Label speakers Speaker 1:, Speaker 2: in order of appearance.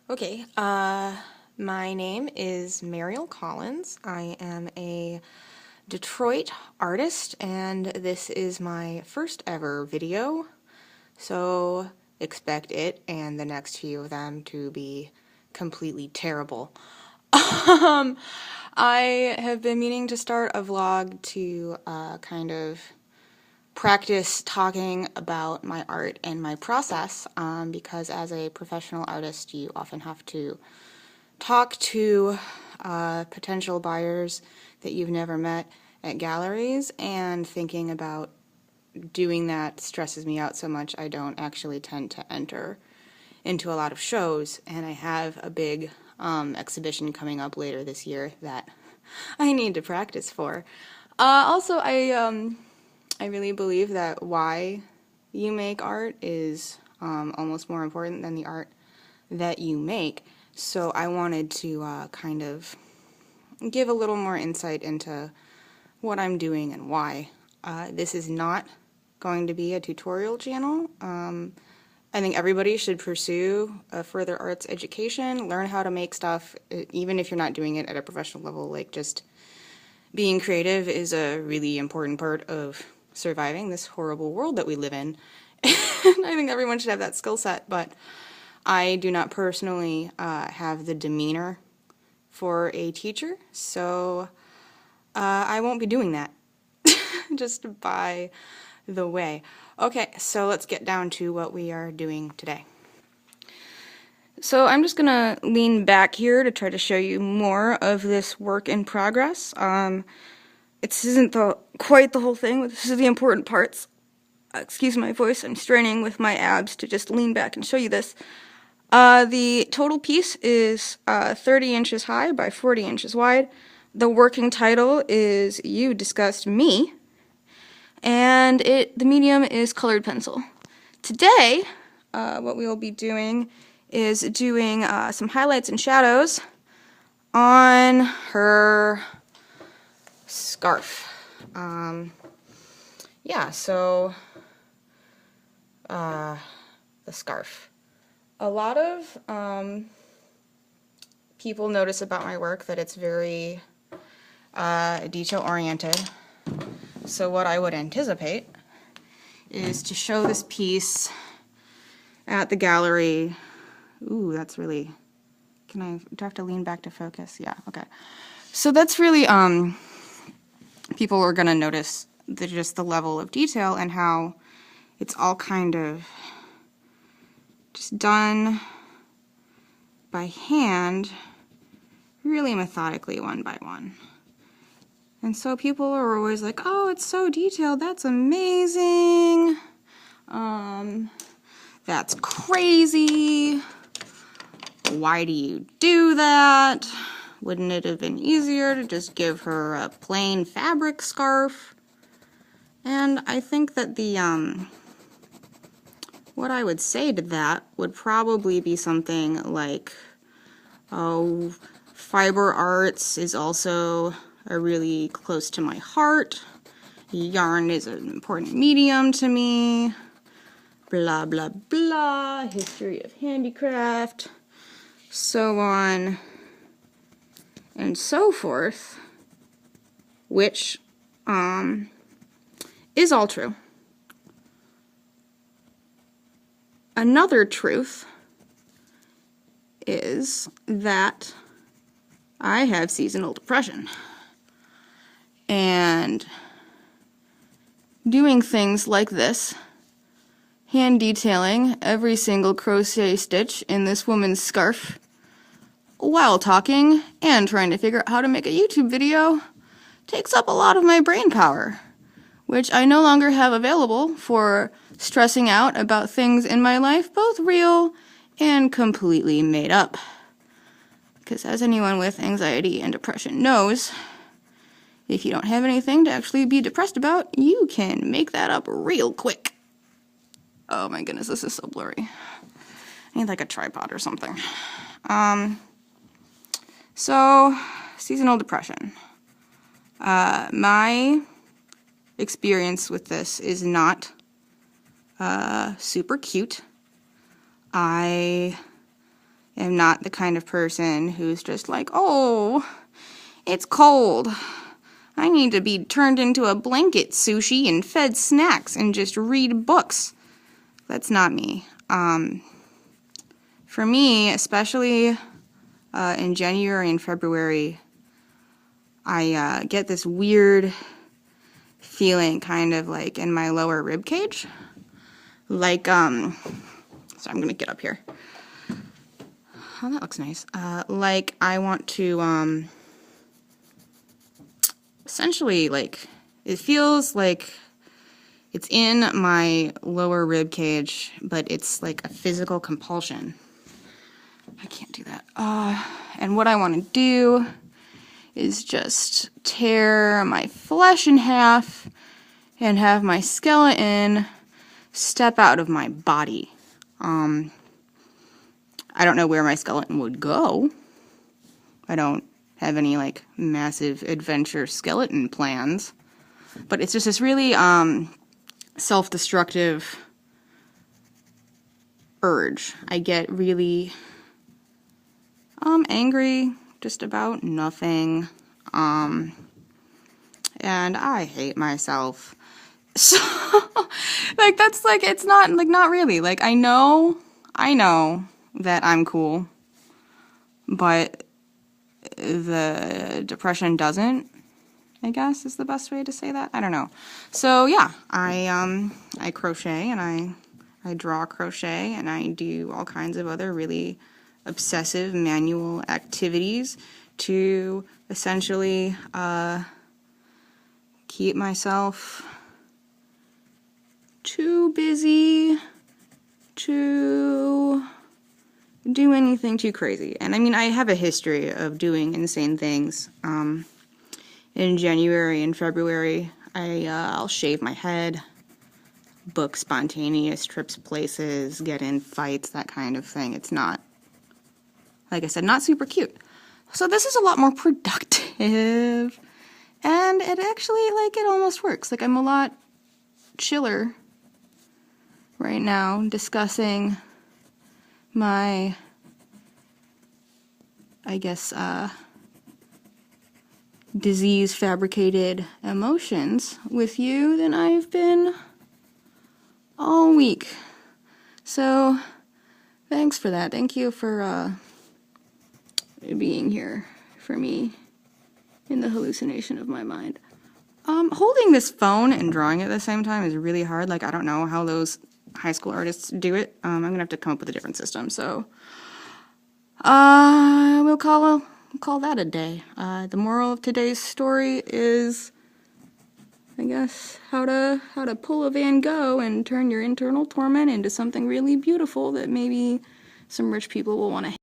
Speaker 1: Okay, my name is Mariel Collins. I am a Detroit artist, and this is my first ever video, so expect it and the next few of them to be completely terrible. I have been meaning to start a vlog to kind of practice talking about my art and my process, because as a professional artist you often have to talk to potential buyers that you've never met at galleries, and thinking about doing that stresses me out so much I don't actually tend to enter into a lot of shows, and I have a big exhibition coming up later this year that I need to practice for. Also, I really believe that why you make art is almost more important than the art that you make. So I wanted to kind of give a little more insight into what I'm doing and why. This is not going to be a tutorial channel. I think everybody should pursue a further arts education, learn how to make stuff, even if you're not doing it at a professional level. Like, just being creative is a really important part of surviving this horrible world that we live in. And I think everyone should have that skill set, but I do not personally have the demeanor for a teacher, so I won't be doing that, just by the way. Okay, so let's get down to what we are doing today. So I'm just gonna lean back here to try to show you more of this work in progress. This isn't quite the whole thing, but this is the important parts. Excuse my voice, I'm straining with my abs to just lean back and show you this. The total piece is 30 inches high by 40 inches wide. The working title is You Disgust Me, and the medium is colored pencil. Today, what we will be doing is doing some highlights and shadows on her scarf. Yeah, so the scarf. A lot of people notice about my work that it's very detail-oriented. So what I would anticipate is to show this piece at the gallery. Ooh, that's really... do I have to lean back to focus? Yeah, okay. So that's really, people are going to notice just the level of detail and how it's all kind of just done by hand, really methodically, one by one. And so people are always like, oh, it's so detailed, that's amazing, that's crazy, why do you do that? Wouldn't it have been easier to just give her a plain fabric scarf? And I think that what I would say to that would probably be something like, oh, fiber arts is also really close to my heart. Yarn is an important medium to me. Blah, blah, blah. History of handicraft. So on and so forth. Which is all true. Another truth is that I have seasonal depression. And doing things like this, hand detailing every single crochet stitch in this woman's scarf, while talking and trying to figure out how to make a YouTube video, takes up a lot of my brain power, which I no longer have available for stressing out about things in my life, both real and completely made up. Because as anyone with anxiety and depression knows, if you don't have anything to actually be depressed about, you can make that up real quick. Oh my goodness, this is so blurry. I need like a tripod or something. So, seasonal depression. My experience with this is not super cute. I am not the kind of person who's just like, oh, it's cold. I need to be turned into a blanket sushi and fed snacks and just read books. That's not me. For me, especially in January and February, I get this weird feeling kind of like in my lower rib cage. Like, so I'm gonna get up here. Oh, that looks nice. Like I want to, essentially, like, it feels like it's in my lower rib cage, but it's like a physical compulsion. I can't do that. And what I want to do is just tear my flesh in half and have my skeleton step out of my body. I don't know where my skeleton would go. I don't have any, like, massive adventure skeleton plans. But it's just this really, self-destructive urge. I get really, angry just about nothing. And I hate myself. So, like, that's, like, it's not, like, not really. Like, I know that I'm cool, but the depression doesn't, I guess, is the best way to say that. I don't know. So, yeah, I crochet, and I draw crochet, and I do all kinds of other really obsessive manual activities to essentially keep myself too busy to do anything too crazy. And I mean, I have a history of doing insane things. In January and February, I'll shave my head, book spontaneous trips places, get in fights, that kind of thing. It's not, like I said, not super cute. So this is a lot more productive. And it actually, like, it almost works. Like, I'm a lot chiller right now discussing my, I guess, disease-fabricated emotions with you than I've been all week. So, thanks for that. Thank you for being here for me in the hallucination of my mind. Holding this phone and drawing at the same time is really hard. Like, I don't know how those high school artists do it. I'm gonna have to come up with a different system. So, we'll call that a day. The moral of today's story is, I guess, how to pull a Van Gogh and turn your internal torment into something really beautiful that maybe some rich people will want to